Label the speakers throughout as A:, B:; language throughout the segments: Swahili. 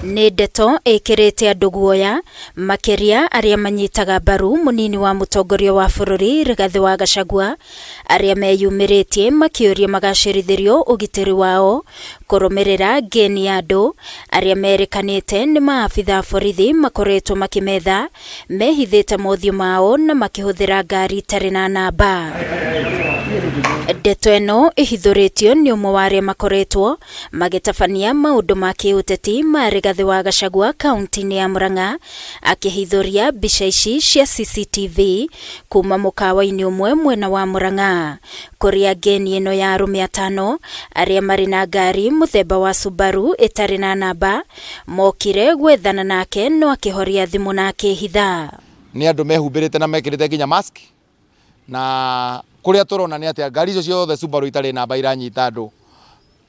A: Nĩ ndeto ĩkĩrĩte andũ guoya makiria aria manyitaga mbaru munini wa mũtongoria wa bũrũri Rigathi wa Gachagua aria meyumĩrĩtie makĩũria magacĩrithirio ũgitĩri wao kũrũmĩrĩra ngeni ya andũ aria merĩkanĩte nĩ maabitha borithi makoretwo makimetha mehithĩte mothiũ mao na makĩhũthĩra ngari itarĩ na namba. Ndeto ĩno ĩhithũrĩtio nĩ ũmwe wa arĩa makoretwo magĩtabania maũndũ ma kĩũteti ma Rigathi wa Gachagua kaunti-inĩ ya Murang'a akĩhithũria mbica ici cia CCTV kuma mũkawa-inĩ ũmwe mwena wa Murang'a kũrĩa ngeni ĩno ya arũme atano arĩa marĩ na ngari mũthemba wa Subaru ĩtarĩ na namba mokire gwethana nake no akĩhoria thimũ na akĩhitha.
B: Nĩ andũ mehumbĩrĩte na mekĩrĩte nginya mask na kuria turona ni atia ngari icio ciothe Subaru itari namba iranyita andu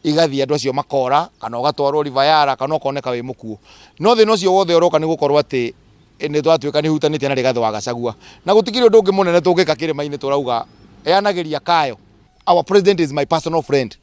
B: igathie andu acio makora kana ugatwarwo rivayara kana ukoneka wi mukuo no thina ucio wothe uroka ni gukorwo ati ni twatuika ni hutanitie na Rigathi wa Gachagua na gutikiri undu ungi munene tungika kirima-ini turauga eanagiria kayo. Our president is my personal friend,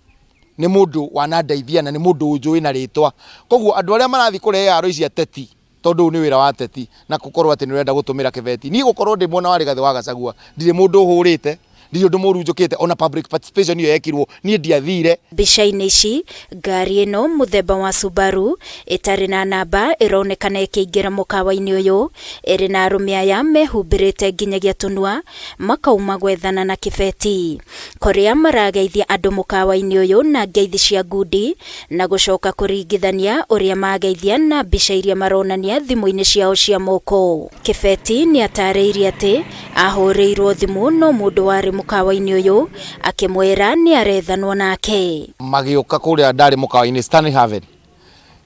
B: ni mundu wanandeithia na ni mundu unjui na ritwa koguo andu aria marathi kurehe aro ici ateti tondu ni wira wa ateti na gukorwo ati ni urenda gutumira kibeti ni gukorwo ndi mwena wa Rigathi wa Gachagua ndire mundu uhurite ndiyo ndu murunjukite ona public participation iyo yekirwo ni ndiathire.
A: Bica-inĩ ici ngari ĩno muthemba wa Subaru ĩtarĩ na namba ĩronekana ĩkĩingĩra mũkawa-inĩ ũyũ ĩrĩ na arũme aya mehumbĩrĩte nginyagia tũnua makauma gwethana na kĩbeti kũrĩa marageithia andũ mũkawa-inĩ ũyũ na ngeithi cia ngundi na gũcoka kũringithania ũrĩa mageithia na mbica iria maronania thimũ-inĩ ciao cia moko. Kĩbeti nĩ atarĩirie atĩ ahũrĩirwo thimũ no mũndũ warĩ mũkawa-inĩ ũyũ akĩmwĩra nĩ arethanwo nake.
B: Magĩũka kuria ndari mũkawa-inĩ Stanley Haven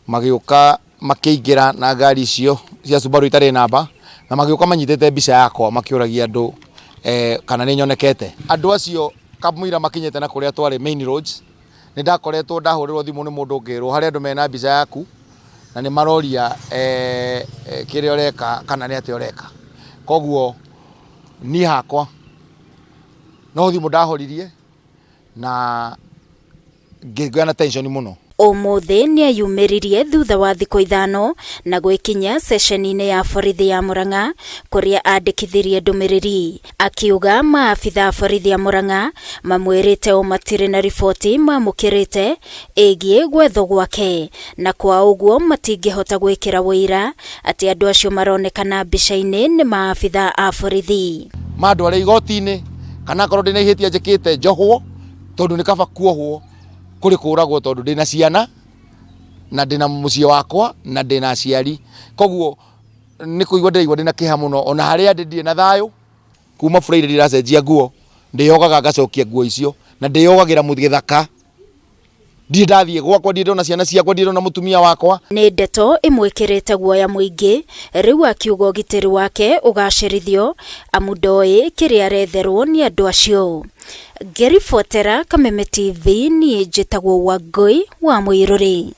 B: magĩũka makĩingĩra na ngari icio cia Subaru itarĩ namba na magĩũka manyitĩte mbica yakwa makĩũragia andũ kana nĩ nyonekete. Andũ acio kamũira makinyĩte na kuria twarĩ main roads nĩ ndakoretwo ndahũrĩrwo thimũ nĩ mũndũ ngĩrwo harĩ andũ mena mbica yaku na nĩ maroria kĩrĩa ũreka kana nĩ atĩ ũreka koguo niĩ hakwa no thimũ ndahoririe na ngĩgĩa na tension muno.
A: Ũmũthĩ nĩ ayumĩririe thutha wa thikũ ithano na gwĩkinya ceceni-inĩ ya borithi ya Murang'a kũrĩa andĩkithirie ndũmĩrĩri akiuga maabitha borithi ya Murang'a mamwĩrĩte o matirĩ na riboti mamũkĩrĩte ĩgiĩ gwethwo gwake na kwa ũguo matingĩhota gwĩkĩra wĩira atĩ andũ acio maronekana mbica-inĩ nĩ maabitha a borithi.
B: Mandware igoti-inĩ kana korwo ndina ihĩtia njĩkĩte njohwo tondu ni kaba kuohwo kuri kuragwo tondu ndina ciana na ndina muciĩ wakwa na ndina aciari koguo ni kuigwa ndĩraigua ndina kiha muno ona haria ndĩ na thayo kuma Friday ndiracenjia nguo ndiyogaga ngacokia nguo icio na ndiyogagira mũgĩthaka ndĩ ndathie gwakwa ndĩ ndona ciana ciakwa ndĩ ndona mutumia wakwa.
A: Nĩ ndeto ĩmwĩkĩrĩte guoya mũingĩ rĩu akiuga ũgitĩri wake ũgacĩrithio amu ndoĩ kĩrĩa aretherwo nĩ andũ acio. Ngĩribotera Kameme TV niĩ njĩtagwo Wangui wa Mũirũrĩ.